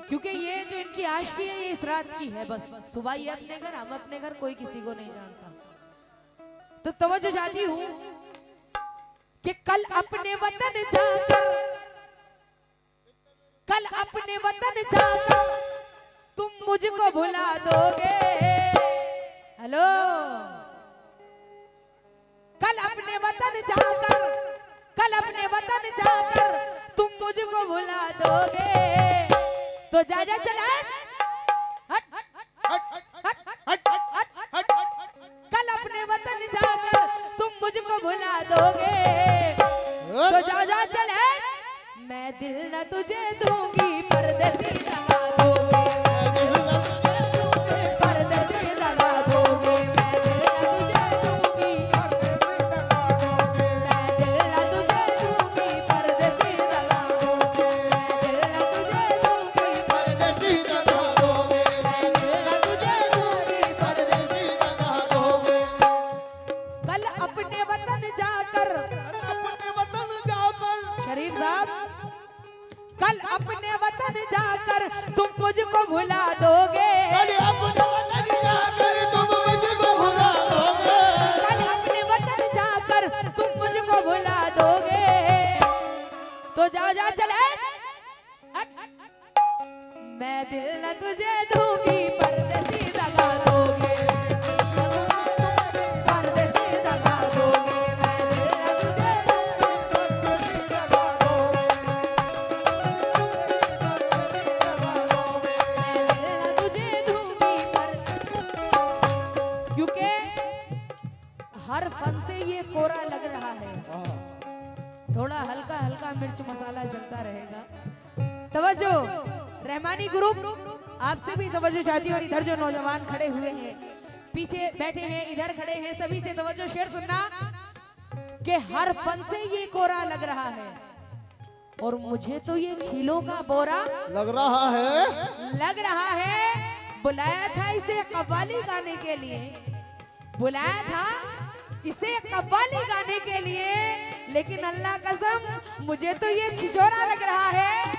क्योंकि ये जो इनकी आशिकी है ये इस रात की है बस। सुबह ये अपने घर, हम अपने घर, कोई किसी को नहीं जानता। तो तवज्जो चाहती हूँ कि कल अपने वतन जाकर, कल अपने वतन जाकर तुम मुझको भुला दोगे। हेलो, कल अपने वतन जाकर, कल अपने वतन जाकर तुम मुझको भुला दोगे। तो जा जा चल कल अपने वतन जाकर तुम मुझको भुला दोगे। तो जा जा चल मैं दिल न तुझे दूंगी, परदेसी दगा दोगे, परदेसी दगा दोगे। मैं दिल न तुझे दूंगी, मैं दिल न तुझे दूंगी, परदेसी दगा दोगे। मैं दिल न तुझे दूंगी, परदेसी दगा दोगे। मैं दिल न तुझे दूंगी, परदेसी दगा दोगे। कल अपने वतन जाकर, अपने वतन जाकर, शरीफ साहब, कल अपने वतन जाकर तुम मुझको भुला दोगे। कल अपने वतन जाकर तुम मुझको भुला दोगे। कल अपने वतन जाकर तुम मुझको भुला दोगे। तो जा जा चले मैं दिल न तुझे दूंगी, परदेसी दगा दोगे, परदेसी दगा दोगे। मैं दिल न तुझे तुझे दूंगी, क्योंकि हर फन से ये कोरा लग रहा है। थोड़ा हल्का हल्का मिर्च मसाला चलता रहेगा। तवज्जो रहमानी ग्रुप, आपसे भी तवज्जो चाहती हूँ। और इधर जो नौजवान खड़े हुए हैं, पीछे बैठे हैं, इधर खड़े हैं, सभी से तवज्जो। शेर सुनना कि हर फन से ये कोरा लग रहा है और मुझे तो ये खिलों का बोरा लग रहा है, लग रहा है। बुलाया था इसे कव्वाली गाने के लिए, बुलाया था इसे कव्वाली गाने के लिए, लेकिन अल्लाह कसम मुझे तो ये छिछोरा लग रहा है।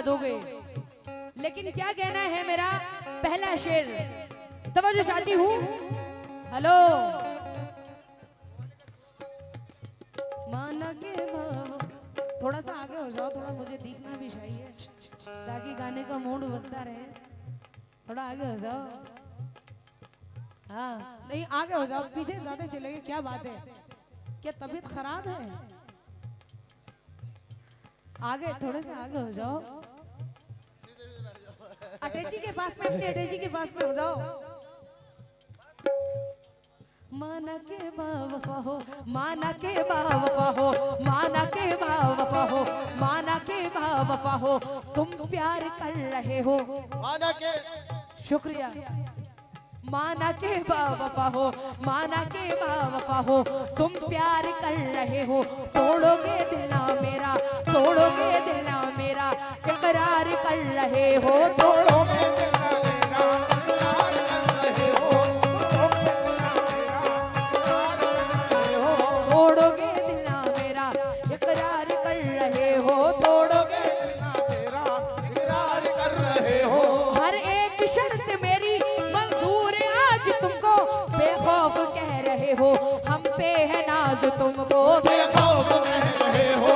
दोगे, लेकिन क्या कहना है मेरा पहला शेर, तवज्जो चाहती हूँ। हेलो, माना के थोड़ा सा आगे हो जाओ, थोड़ा मुझे दिखना भी चाहिए ताकि गाने का मूड बनता रहे। थोड़ा आगे हो जाओ। हाँ नहीं, आगे हो जाओ, पीछे ज्यादा चलेंगे। क्या बात है, क्या तबीयत खराब है? आगे, थोड़े से आगे हो जाओ। अटैची के पास में, अपनी अटैची के पास में हो जाओ। माना के बावफा हो, माना के बावफा हो, माना के बावफा हो, माना के बावफा हो, तुम प्यार कर रहे हो। माना के, शुक्रिया। माना के बावफा हो, माना के बावफा हो, तुम प्यार कर रहे हो। तोड़ोगे दिल ना मेरा, तोड़ोगे दिल ना मेरा, इकरार कर रहे हो। तोड़ोगे दिल ना मेरा, इकरार कर रहे हो। तोड़ोगे दिल ना मेरा, इकरार कर रहे हो। तोड़ोगे दिल ना मेरा, इकरार कर रहे हो। हर एक शर्त मेरी मंजूर आज तुमको, बेखौफ कह रहे हो। हम पे है नाज तुमको, बेखौफ कह रहे हो।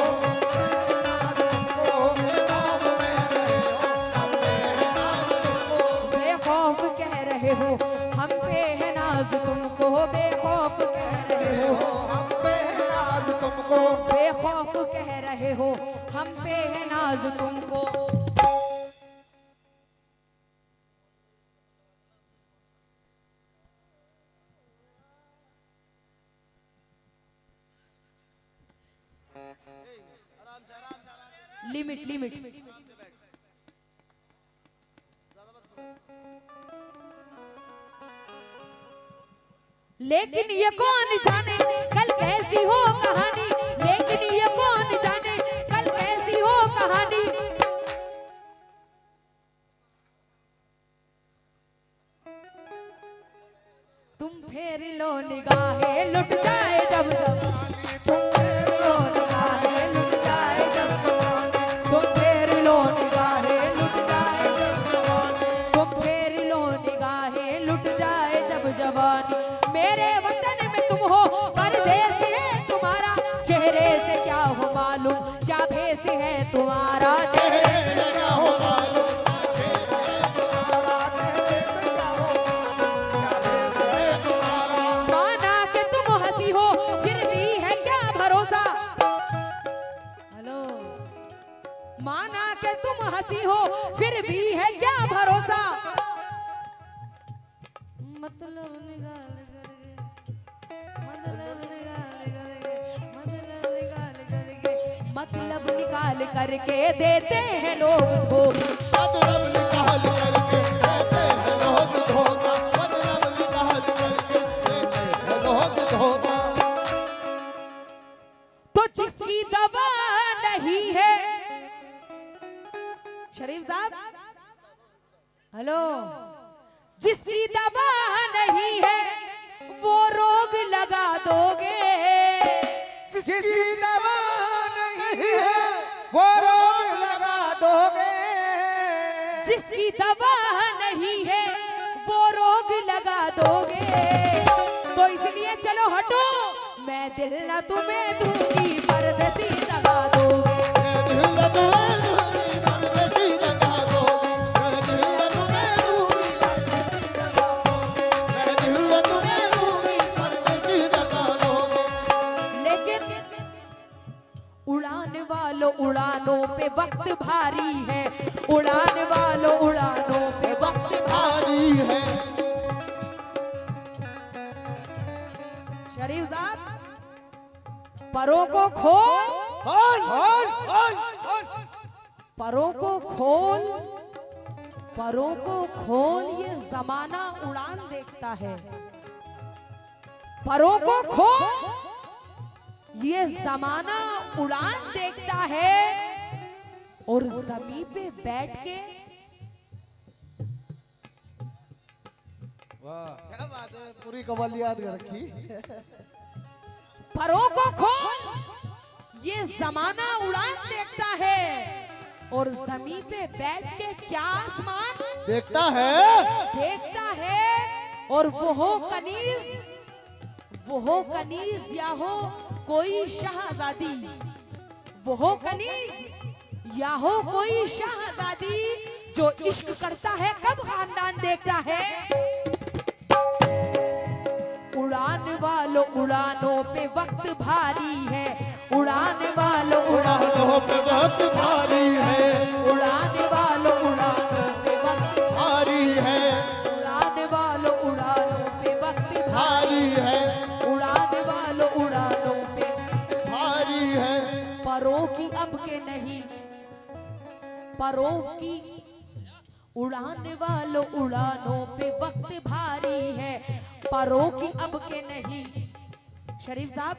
बेखौफ कह रहे हो, हम पे है नाज तुमको, बेखौफ कह रहे हो। हम पे है नाज तुमको, बेखौफ कह रहे हो। हम पे है नाज नाज तुमको। Limit limit. लेकिन ये कौन जाने कल कैसी हो कहानी, लेकिन ये कौन जाने कल कैसी हो कहानी। तुम फेर लो निगाहें लुट जाए जब जवानी, तुम फेर लो निगाहें लुट जाए जब जवानी, तुम फेर लो निगाहें लुट जाए जब जवानी, तुम फेर लो निगाहें लुट जाए जब जवानी। मेरे वतन में तुम हो परदेस है तुम्हारा, चेहरे से क्या हो मालूम क्या भेस है तुम्हारा, चेहरे से क्या हो मालूम हंसी हो फिर भी है क्या भरोसा। मतलब निकाल करके देते हैं लोग धोखा, मतलब निकाल करके देते हैं लोग धोखा। तो जिसकी दवा नहीं है शरीफ साहब, हेलो, जिसकी दवा नहीं है वो रोग लगा दोगे, जिसकी दवा नहीं है वो रोग लगा दोगे, जिसकी दवा नहीं है वो रोग लगा दोगे। तो इसलिए चलो हटो, मैं दिल ना तुम्हें दूंगी परदेसी लगा दोगे, उड़ानों पे वक्त भारी है, उड़ाने वालों उड़ानों पे वक्त भारी है। शरीफ साहब, परों को खोल, परों को खोल, परों को खोल, ये जमाना उड़ान देखता है। परों को खोल, ये जमाना उड़ान देखता है, और जमीन पे बैठ के, वाह क्या बात है, पूरी कवाली याद कर रखी। परों को खोल, ये जमाना उड़ान देखता है, और जमीन पे बैठ के क्या आसमान देखता है, देखता है। और वो हो कनीज, वो हो कनीज या हो कोई शहजादी, वो हो कनीज या हो कोई शहजादी, जो इश्क करता है कब खानदान देखता है। उड़ान वालों उड़ानों पे वक्त भारी है, उड़ान वालों उड़ानों पे वक्त भारी है, उड़ान वालों उड़ानों पे वक्त भारी है, उड़ान वालों उड़ानों पे वक्त भारी है, उड़ान वालों उड़ानों पे भारी है। परों की अब के नहीं, परों की उड़ाने वालों उड़ानों पे वक्त भारी है, परों की अब के नहीं। शरीफ साहब,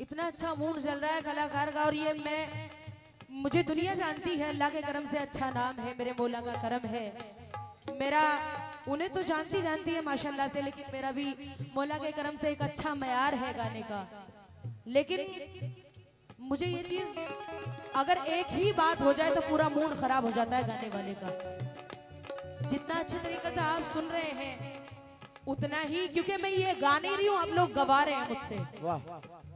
इतना अच्छा मूड चल रहा है कलाकार का, और ये मैं, मुझे दुनिया जानती है, अल्लाह के करम से अच्छा नाम है, मेरे मौला का करम है मेरा, उन्हें तो जानती है माशाल्लाह से, लेकिन मेरा भी मौला के करम से एक अच्छा मयार है गाने का। लेकिन मुझे ये चीज, अगर एक ही बात हो जाए तो पूरा मूड खराब हो जाता है गाने वाले का। जितना अच्छे तरीके से आप सुन रहे हैं उतना ही, क्योंकि मैं ये गा नहीं रही हूँ, आप लोग गवा रहे हैं मुझसे। वाह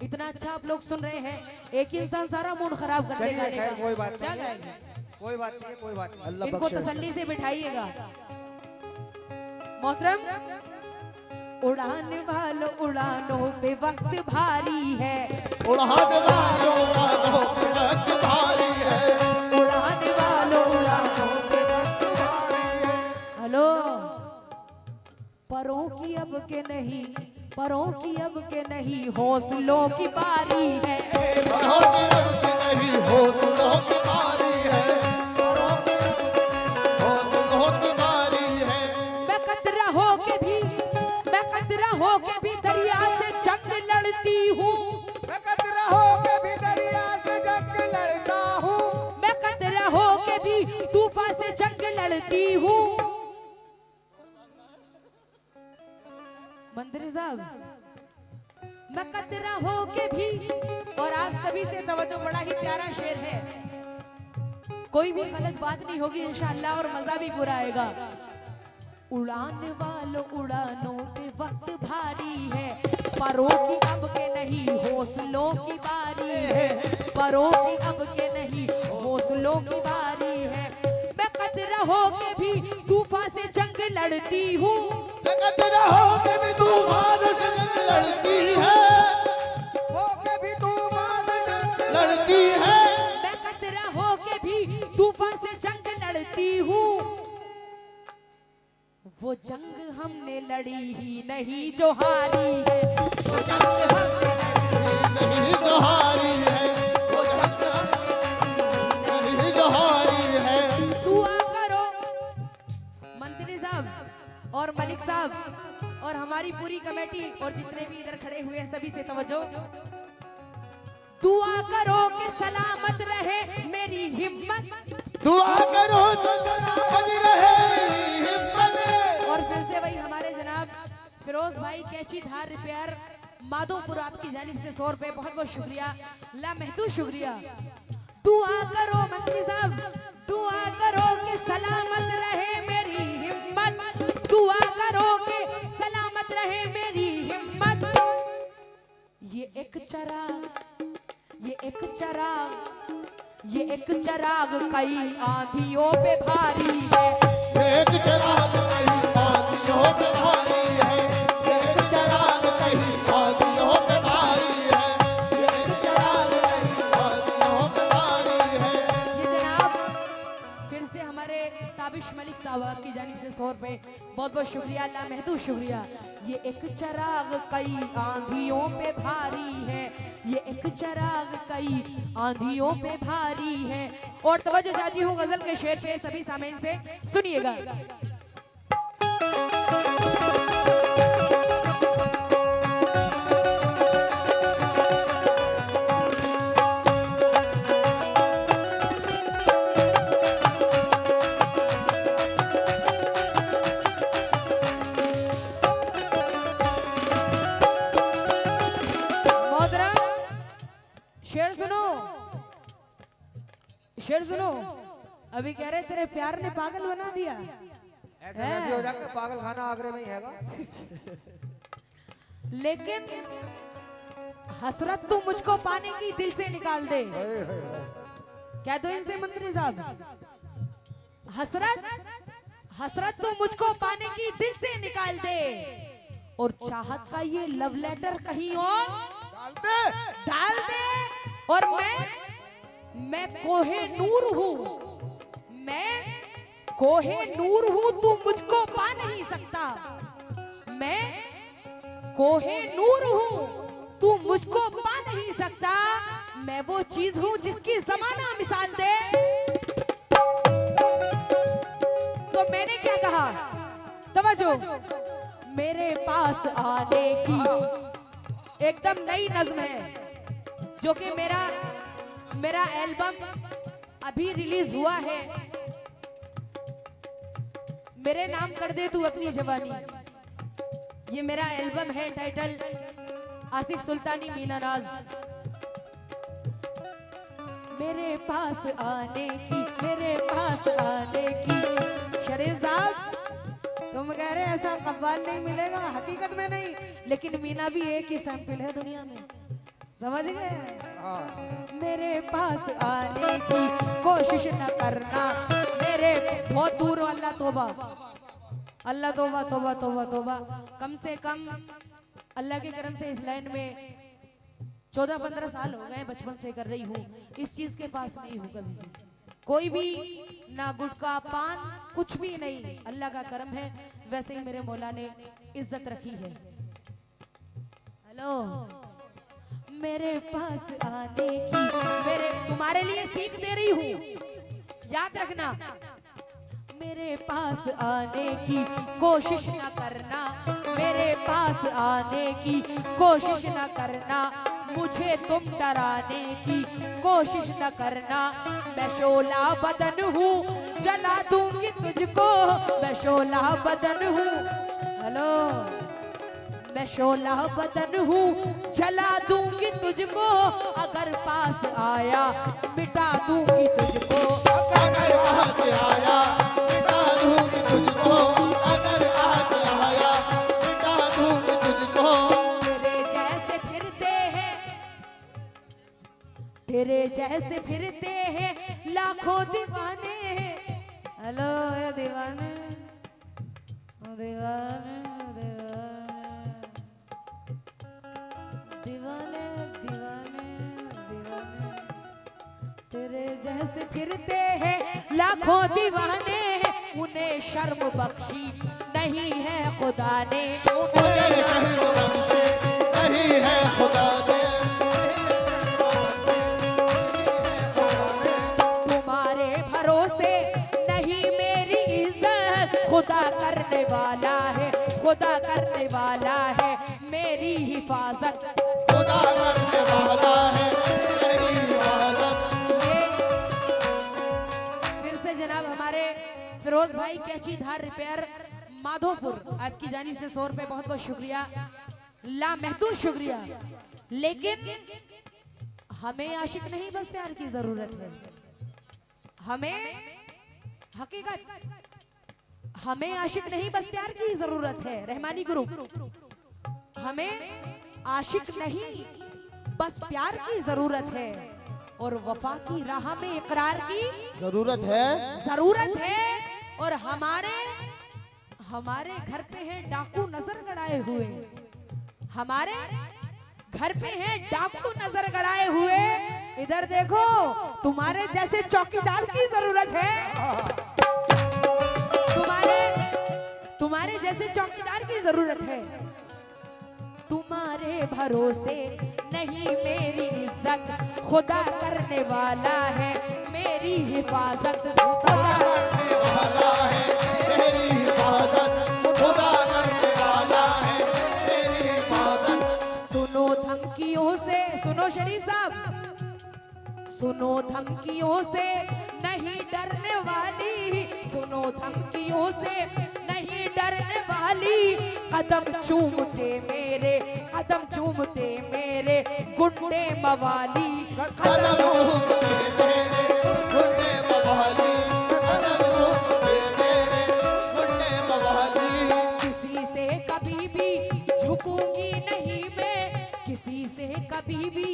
इतना अच्छा आप लोग सुन रहे हैं, एक इंसान सारा मूड खराब कर देगा। चलिए खैर कोई बात क्या नहीं गाएंगे? है, कोई बात नहीं है, कोई बात नहीं, अल्लाह इनको बख्शे। तसल्ली से बिठाइएगा। मोहतरम, उड़ाने वालों उड़ानों पे वक्त भारी है, उड़ाने वालों उड़ानों पे वक्त भारी है, उड़ाने वालों उड़ानों पे वक्त भारी है। हेलो, परों की अब के नहीं, परों की अब के नहीं, हौसलों की बारी है। परों की अब के नहीं, हौसलों की बारी है, परों की अब के नहीं, हौसलों की बारी है। मैं कतरा हो के भी, मैं कतरा हो के भी दरिया से जंग लड़ती हूँ, मैं कतरा हो के भी दरिया से जंग लड़ता हूँ, मैं कतरा हो के भी तूफान से जंग लड़ती हूँ। मंत्री साहब, मैं कतरा हो के भी, और आप सभी से तवज्जो, बड़ा ही प्यारा शेर है, कोई भी गलत बात नहीं होगी इंशाअल्लाह और मजा भी पूरा आएगा। उड़ाने वालों उड़ानों पे वक्त भारी है, परों की अब के नहीं, हौसलों की बारी है, परों की अब के नहीं, हौसलों की बारी है। मैं कतरा हो के भी तूफान से जंग लड़ती हूँ, मैं कतरा हो के भी तूफान से जंग लड़ती है, हो के भी तूफान से जंग लड़ती है। मैं कतरा हो के भी तूफान से जंग लड़ती हूँ। वो जंग हमने लड़ी ही नहीं जो हारी है, वो जंग हमने नहीं जो हारी है, वो जंग हमने नहीं जो हारी है। दुआ करो मंत्री साहब और मलिक साहब और हमारी पूरी कमेटी और जितने भी इधर खड़े हुए हैं सभी से तवज्जो। दुआ करो कि सलामत रहे मेरी हिम्मत, दुआ करो सलामत रहे मेरी हिम्मत। और फिर से वही हमारे जनाब फिरोज भाई कैची धार रिपेयर माधोपुर, आपकी जानिब से 100 रुपए, बहुत बहुत शुक्रिया, लामहदूद शुक्रिया। दुआ करो मंत्री साहब, दुआ करो कि सलामत रहे मेरी हिम्मत, दुआ करो कि सलामत रहे मेरी हिम्मत। ये एक चिराग, ये एक चिराग, ये एक चिराग कई आंधियों पे भारी है, एक चिराग कहीं आंधियों पे भारी है, एक चिराग कहीं आंधियों पे भारी है, एक चिराग कहीं आंधियों पे भारी है। ये जनाब फिर से हमारे ताबिश मलिक साहब, आपकी जानिब से 100 रुपए, बहुत बहुत शुक्रिया, लामहदूद शुक्रिया। ये एक चिराग कई आंधियों पे भारी है, ये एक चिराग कई आंधियों पे भारी है। और तवज्जो चाहती हूँ गजल के शेर पे, सभी सामीन से सुनिएगा। शेर सुनो, शेर सुनो। अभी कह रहे तेरे प्यार ने पागल बना दिया, ऐसे वैसे हो जाके पागल खाना आगरे में ही हैगा। लेकिन हसरत तू मुझको पाने की दिल से निकाल दे। क्या दो इनसे मंत्री साहब, हसरत, हसरत तू मुझको पाने की दिल से निकाल दे, और चाहत का ये लव लेटर कहीं और डाल दे। और मैं कोहे नूर हूँ, मैं कोहे नूर हूँ, तू मुझको पा नहीं सकता। मैं कोहे नूर हूँ, तू मुझको पा नहीं सकता। मैं वो चीज हूँ जिसकी जमाना मिसाल दे। तो मैंने क्या कहा, तवज्जो, मेरे पास आने की एकदम नई नज्म है, जो कि मेरा एल्बम अभी रिलीज हुआ है। मेरे नाम कर दे तू अपनी जवानी, ये मेरा एल्बम है, टाइटल आसिफ सुल्तानी मीना नाज। मेरे पास आने की, मेरे पास आने की। शरीफ साहब तुम कह रहे ऐसा कव्वाल नहीं मिलेगा, हकीकत में नहीं, लेकिन मीना भी एक ही सैंपल है दुनिया में। समझ गए? हाँ। मेरे पास आने की कोशिश न करना, मेरे बहुत दूर हो। अल्लाह तौबा, अल्लाह तौबा, तौबा तौबा तौबा। कम से कम अल्लाह के करम से इस लाइन में 14-15 साल हो गए, बचपन से कर रही हूँ। इस चीज के पास नहीं हूँ कभी भी, कोई भी ना गुटखा पान कुछ भी नहीं। अल्लाह का करम है, वैसे ही मेरे मौला ने इज्जत रखी है। हेलो, मेरे पास आने की, मेरे तुम्हारे लिए सीख दे रही हूँ, याद रखना। मेरे पास आने की कोशिश न करना, मेरे पास आने की कोशिश न करना, मुझे तुम डराने की कोशिश न करना। मैं शोला बदन हूँ, जला दूंगी तुझको, मैं शोला बदन हूँ। हेलो, मैं शोला बदन हूँ, जला दूंगी तुझको, अगर पास आया मिटा दूंगी तुझको। अगर पास आया मिटा दूंगी तुझको, अगर पास आया मिटा दूंगी तुझको। तेरे जैसे फिरते हैं, तेरे जैसे फिरते हैं लाखों दीवाने। हेलो ये दीवाने, दीवाने, दीवाने, दीवाने, दीवाने। तेरे जैसे फिरते हैं लाखों दीवाने, उन्हें शर्म बख्शी नहीं है खुदा ने। मेरे शहर बख्शे नहीं है खुदा ने। तुम्हारे भरोसे नहीं मेरी इज्जत, खुदा करने वाला है, खुदा करने वाला है मेरी हिफाजत। खुदा करने वाला है मेरी हिफाजत। फिर से जनाब हमारे फिरोज भाई कैची धार रिपेयर माधोपुर, आपकी जानिब से 100 रुपए बहुत बहुत शुक्रिया, लामहदूद शुक्रिया। लेकिन हमें आशिक नहीं, बस प्यार की जरूरत है। हमें हकीकत, हमें आशिक नहीं बस प्यार की जरूरत है। रहमानी ग्रुप, हमें आशिक नहीं बस प्यार की जरूरत है, और वफा की राह में इकरार की जरूरत है, जरूरत है। और हमारे घर पे हैं डाकू नजर गड़ाए हुए, हमारे घर पे हैं डाकू नजर गड़ाए हुए। इधर देखो, तुम्हारे जैसे चौकीदार की जरूरत है, तुम्हारे जैसे चौकीदार की जरूरत है। तुम्हारे भरोसे नहीं मेरी इज्जत, खुदा करने वाला है मेरी हिफाजत। खुदा करने वाला है मेरी हिफाजत, खुदा करने वाला है मेरी हिफाजत। सुनो धमकियों से, सुनो शरीफ साहब, सुनो धमकियों से नहीं डरने वाली, सुनो धमकियों से नहीं डरने वाली। कदम चूमते मेरे, कदम चूमते मेरे गुंडे मवाली। कदम चूमते मेरे गुंडे मवाली, कदम चूमते मेरे गुंडे मवाली। किसी से कभी भी झुकूंगी नहीं मैं, किसी से कभी भी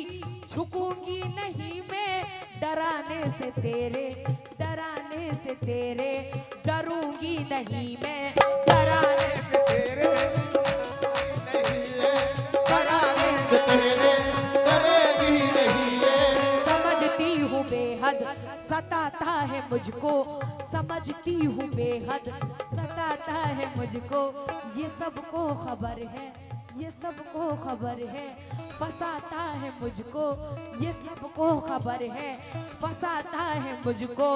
झुकूंगी नहीं मैं। डराने से तेरे, डराने से तेरे डरूंगी नहीं मैं। डराने से तेरे नहीं है, डराने से तेरे डरेगी नहीं है। समझती हूँ बेहद सताता है मुझको, समझती हूँ बेहद सताता है मुझको। ये सबको खबर है, ये सबको खबर है, फसाता है मुझको, ये सबको खबर है, फसाता है मुझको।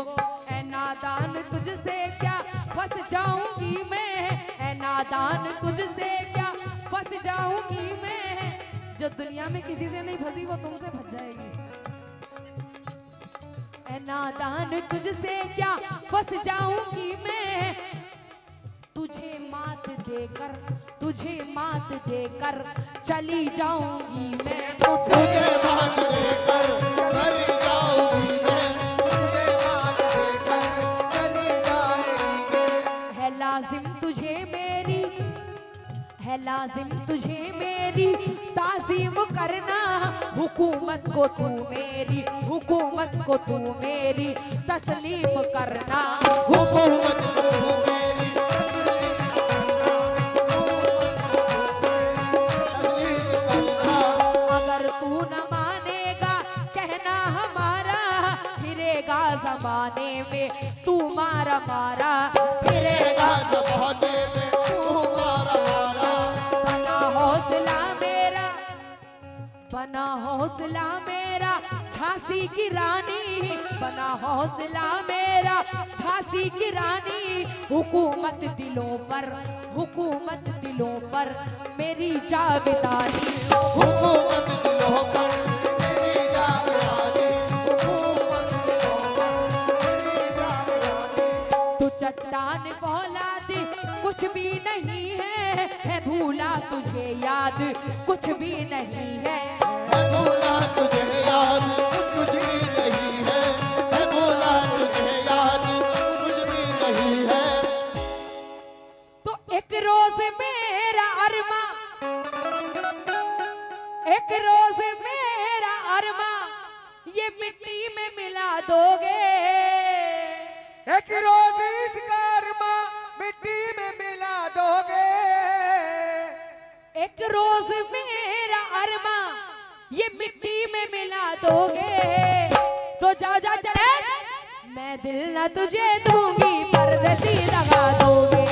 ऐ नादान तुझसे क्या फंस जाऊंगी मैं, ऐ नादान तुझसे क्या फंस जाऊंगी मैं। जो दुनिया में किसी से नहीं फंसी वो तुमसे फंस जाएगी। ऐ नादान तुझसे क्या फंस जाऊंगी मैं। तुझे मात देकर, तुझे मात देकर चली जाऊंगी मैं। तुझे मात देकर चली जाऊंगी मैं, तुझे मात देकर चली जाएगी। है लाजिम तुझे मेरी, है लाजिम तुझे मेरी ताज़ीम करना, हुकूमत को तू मेरी, हुकूमत को तू मेरी तस्लीम करना। हुकूमत को तू मेरी तस्लीम करना। अगर तू न मानेगा कहना हमारा, फिरेगा जमाने में तू मारा मारा, फिरेगा जमाने में तू मारा मारा। बना हौसला मेरा, बना हौसला मेरा झांसी की रानी, बना हौसला मेरा झांसी की रानी। हुकूमत दिलों पर, हुकूमत दिलों पर मेरी जावेदानी। हुकूमत दिलों पर मेरी जावेदानी। हुकूमत दिलों पर मेरी जावेदानी। तू चट्टान औलाद कुछ भी नहीं है भूला तुझे याद कुछ भी नहीं है। मैं भूला तुझे याद कुछ भी नहीं है। मैं भूला तुझे याद कुछ भी नहीं है। तो एक रोज मेरा अरमा, एक रोज मेरा अरमा ये मिट्टी में मिला दोगे। एक रोज इसका अरमा मिट्टी में मिला दोगे। एक रोज मेरा अरमा ये मिट्टी में मिला दोगे। तो जा जा चले, मैं दिल न तुझे दूंगी परदेसी लगा दोगे।